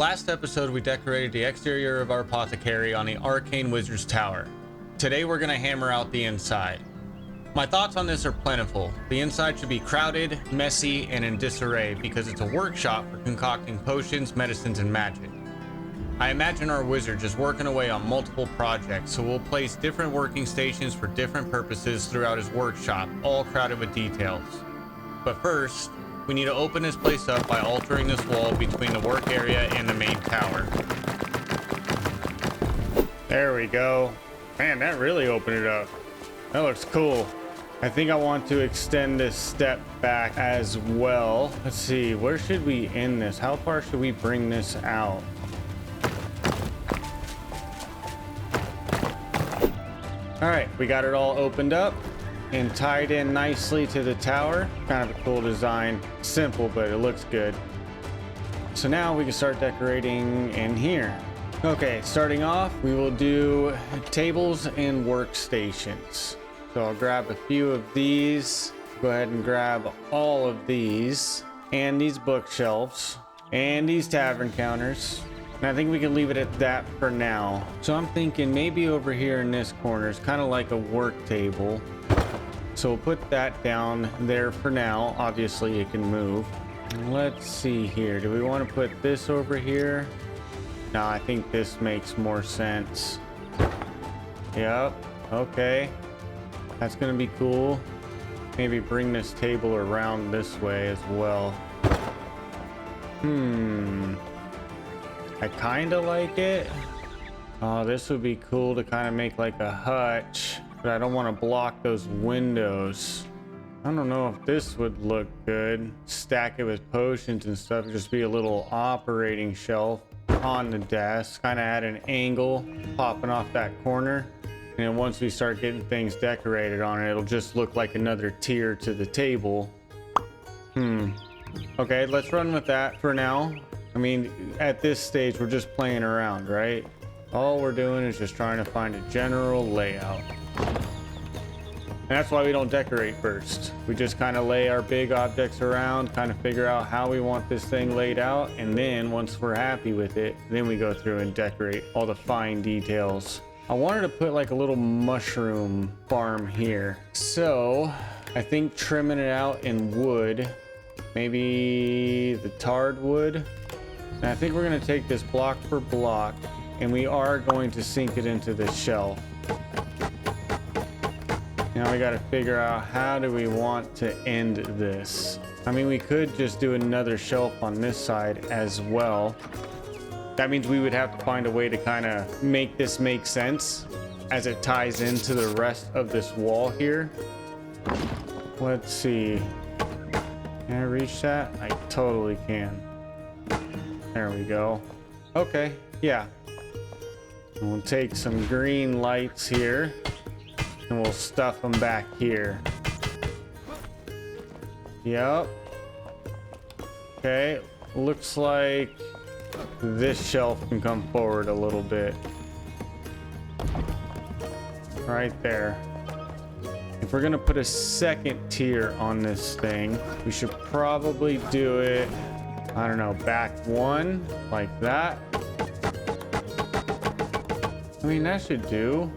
Last episode we decorated the exterior of our apothecary on the Arcane Wizard's Tower. Today we're going to hammer out the inside. My thoughts on this are plentiful. The inside should be crowded, messy, and in disarray because it's a workshop for concocting potions, medicines, and magic. I imagine our wizard just working away on multiple projects, so we'll place different working stations for different purposes throughout his workshop, all crowded with details. But first, we need to open this place up by altering this wall between the work area and the main tower. There we go. Man, that really opened it up. That looks cool. I think I want to extend this step back as well. Let's see, where should we end this? How far should we bring this out? All right, we got it all opened up and tied in nicely to the tower. Kind of a cool design. Simple, but it looks good. So now we can start decorating in here. Okay, starting off, we will do tables and workstations. So I'll grab a few of these. Go ahead and grab all of these and these bookshelves and these tavern counters. And I think we can leave it at that for now. So I'm thinking maybe over here in this corner is kind of like a work table. So we'll put that down there for now. Obviously it can move. Let's see here. Do we want to put this over here? No, I think this makes more sense. Yep. Okay. That's gonna be cool. Maybe bring this table around this way as well. I kind of like it. Oh, this would be cool to kind of make like a hutch, but I don't want to block those windows. I don't know if this would look good. Stack it with potions and stuff. Just be a little operating shelf on the desk, kind of at an angle, popping off that corner. And then once we start getting things decorated on it, it'll just look like another tier to the table. Okay, let's run with that for now. I mean, at this stage, we're just playing around, right? All we're doing is just trying to find a general layout. And that's why we don't decorate first. We just kind of lay our big objects around, kind of figure out how we want this thing laid out. And then once we're happy with it, then we go through and decorate all the fine details. I wanted to put like a little mushroom farm here. So I think trimming it out in wood, maybe the tarred wood. And I think we're going to take this block for block and we are going to sink it into the shelf. Now we got to figure out how do we want to end this. I mean, we could just do another shelf on this side as well. That means we would have to find a way to kind of make this make sense as it ties into the rest of this wall here. Let's see. Can I reach that? I totally can. There we go. Okay, yeah. And we'll take some green lights here and we'll stuff them back here. Yep. Okay, looks like this shelf can come forward a little bit. Right there. If we're gonna put a second tier on this thing, we should probably do it, I don't know, back one, like that. I mean, that should do.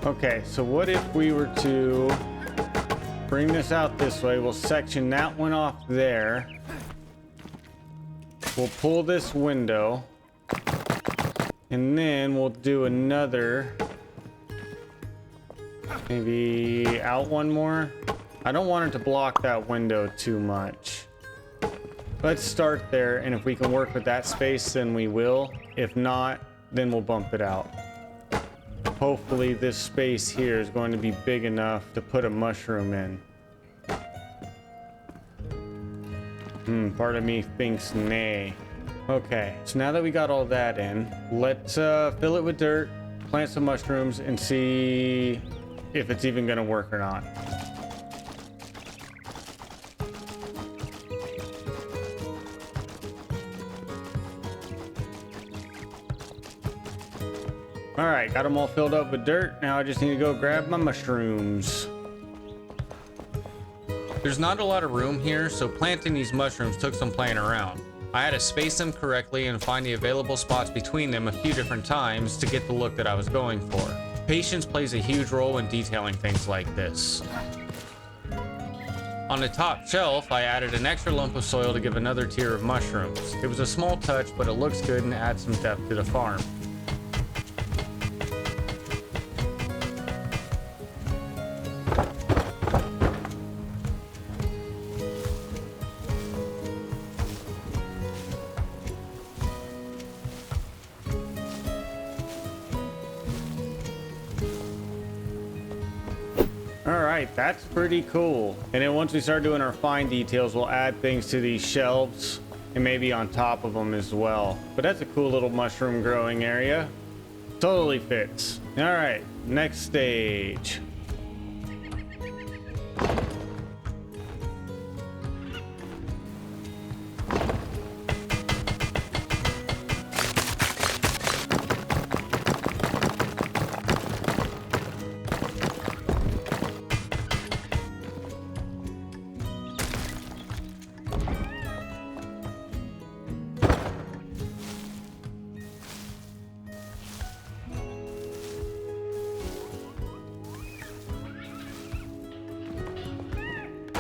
Okay, so what if we were to bring this out this way? We'll section that one off there. We'll pull this window. And then we'll do another. Maybe out one more. I don't want it to block that window too much. Let's start there, and if we can work with that space, then we will. If not, then we'll bump it out. Hopefully this space here is going to be big enough to put a mushroom in. Part of me thinks nay. Okay, so now that we got all that in, let's fill it with dirt, plant some mushrooms, and see if it's even gonna work or not. All right, got them all filled up with dirt. Now I just need to go grab my mushrooms. There's not a lot of room here, so planting these mushrooms took some playing around. I had to space them correctly and find the available spots between them a few different times to get the look that I was going for. Patience plays a huge role in detailing things like this. On the top shelf, I added an extra lump of soil to give another tier of mushrooms. It was a small touch, but it looks good and adds some depth to the farm. Alright, that's pretty cool. And then once we start doing our fine details, we'll add things to these shelves and maybe on top of them as well. But that's a cool little mushroom growing area. Totally fits. Alright, next stage.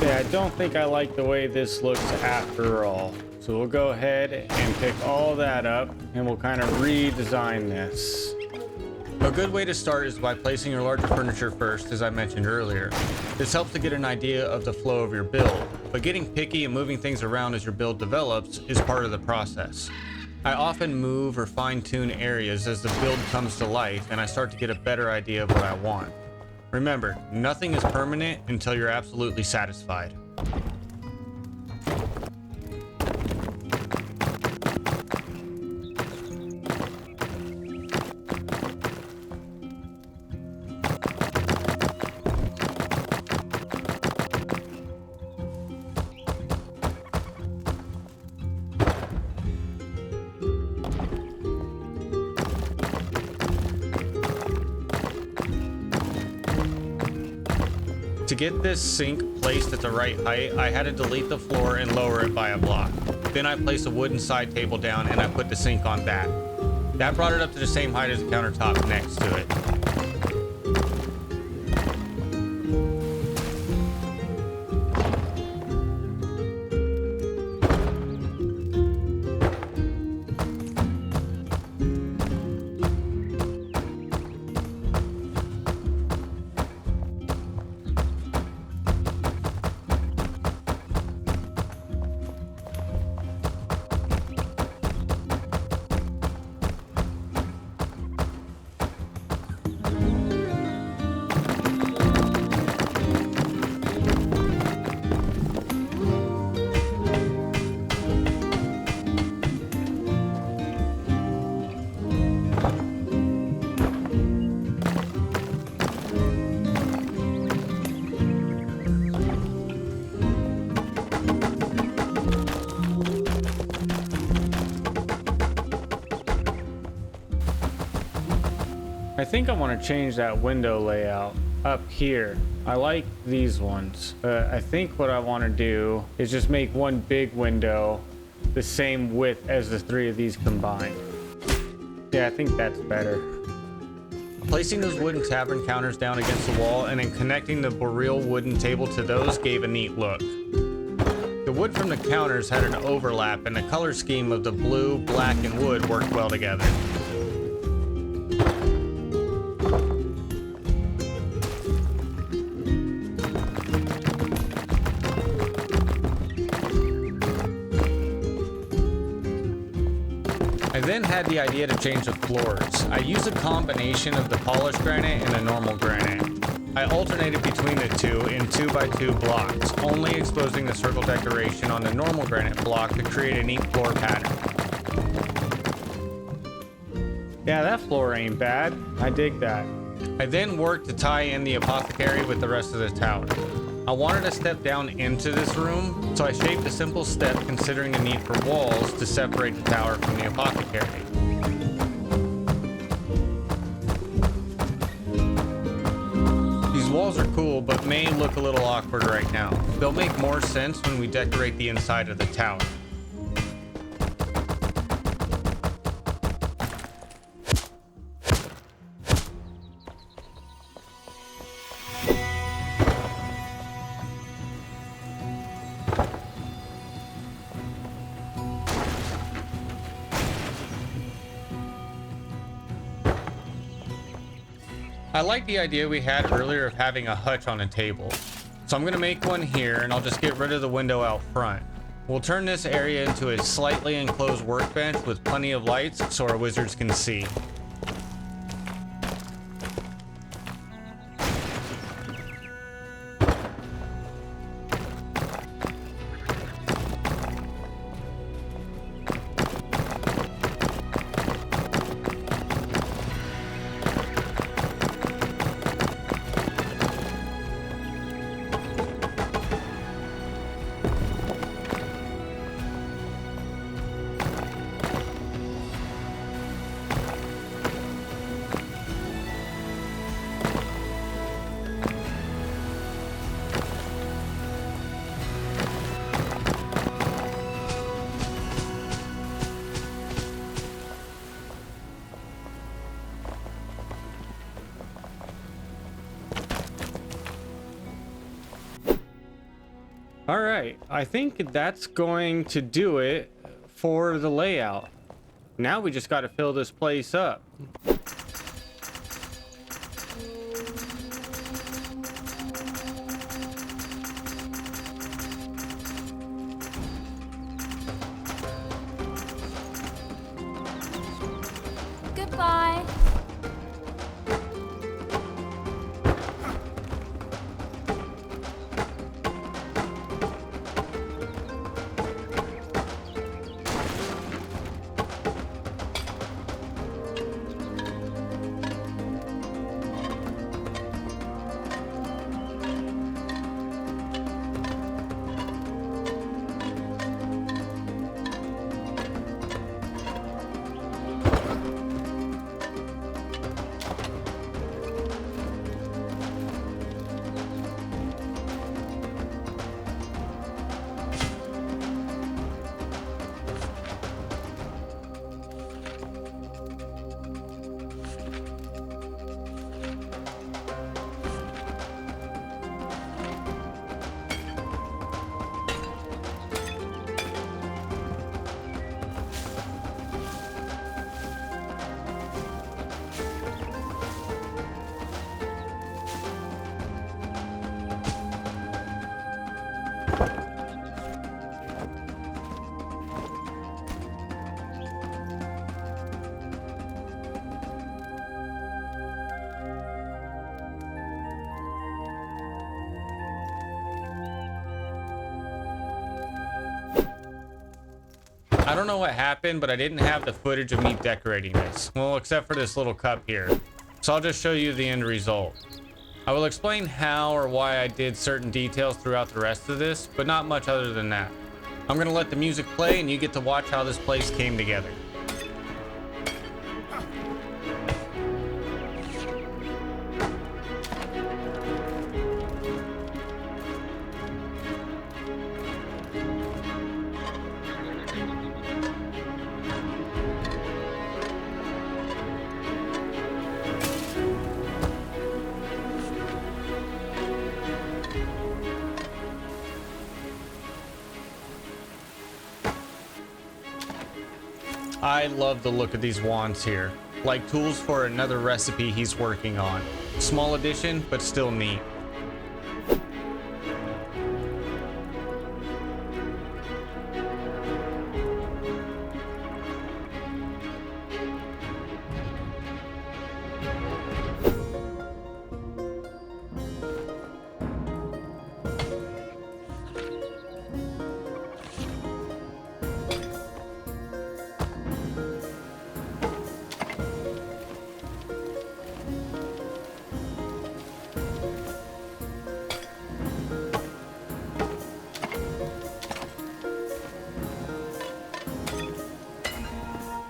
Yeah, I don't think I like the way this looks after all. So we'll go ahead and pick all that up and we'll kind of redesign this. A good way to start is by placing your larger furniture first, as I mentioned earlier. This helps to get an idea of the flow of your build, but getting picky and moving things around as your build develops is part of the process. I often move or fine-tune areas as the build comes to life and I start to get a better idea of what I want. Remember, nothing is permanent until you're absolutely satisfied. To get this sink placed at the right height, I had to delete the floor and lower it by a block. Then I placed a wooden side table down and I put the sink on that. That brought it up to the same height as the countertop next to it. I think I want to change that window layout up here. I like these ones. I think what I want to do is just make one big window the same width as the three of these combined. Yeah, I think that's better. Placing those wooden tavern counters down against the wall and then connecting the boreal wooden table to those gave a neat look. The wood from the counters had an overlap and the color scheme of the blue, black, and wood worked well together. I then had the idea to change the floors. I used a combination of the polished granite and the normal granite. I alternated between the two in 2x2 blocks, only exposing the circle decoration on the normal granite block to create a neat floor pattern. Yeah, that floor ain't bad. I dig that. I then worked to tie in the apothecary with the rest of the tower. I wanted to step down into this room, so I shaped a simple step considering the need for walls to separate the tower from the apothecary. These walls are cool, but may look a little awkward right now. They'll make more sense when we decorate the inside of the tower. I like the idea we had earlier of having a hutch on a table. So I'm gonna make one here and I'll just get rid of the window out front. We'll turn this area into a slightly enclosed workbench with plenty of lights so our wizards can see. All right, I think that's going to do it for the layout. Now we just got to fill this place up. Goodbye. I don't know what happened, but I didn't have the footage of me decorating this. Well, except for this little cup here. So I'll just show you the end result. I will explain how or why I did certain details throughout the rest of this, but not much other than that. I'm gonna let the music play and you get to watch how this place came together. I love the look of these wands here, like tools for another recipe he's working on. Small addition, but still neat.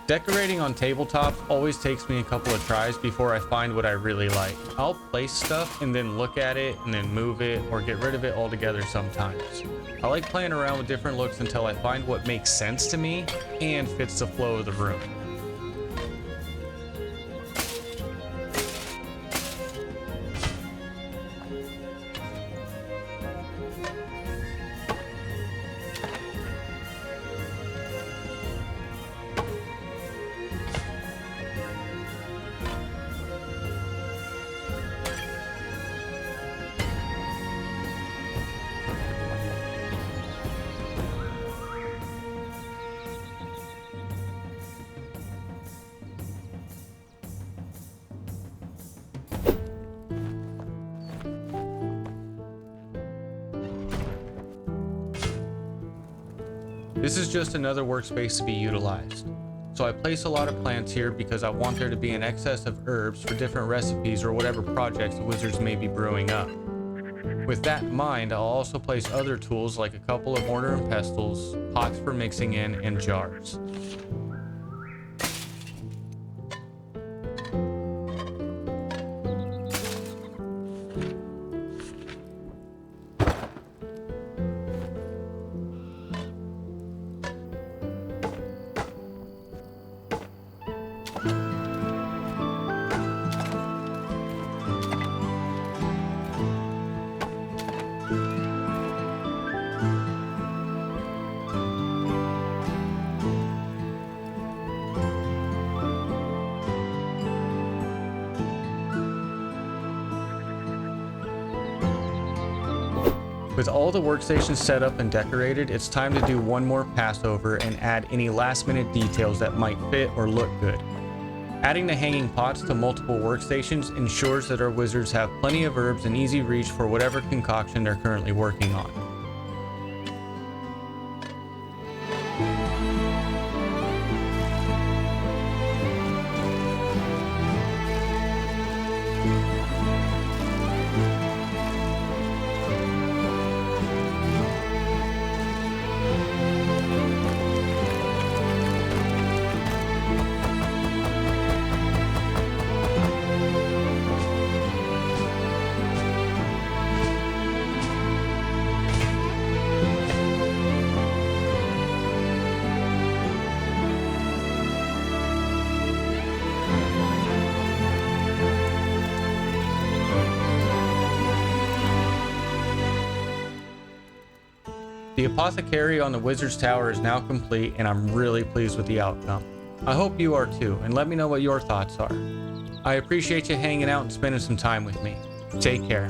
Decorating on tabletops always takes me a couple of tries before I find what I really like. I'll place stuff and then look at it and then move it or get rid of it altogether sometimes. I like playing around with different looks until I find what makes sense to me and fits the flow of the room. This is just another workspace to be utilized. So I place a lot of plants here because I want there to be an excess of herbs for different recipes or whatever projects the wizards may be brewing up. With that in mind, I'll also place other tools like a couple of mortar and pestles, pots for mixing in, and jars. With all the workstations set up and decorated, it's time to do one more pass over and add any last minute details that might fit or look good. Adding the hanging pots to multiple workstations ensures that our wizards have plenty of herbs and easy reach for whatever concoction they're currently working on. The Apothecary on the Wizard's Tower is now complete, and I'm really pleased with the outcome. I hope you are too, and let me know what your thoughts are. I appreciate you hanging out and spending some time with me. Take care.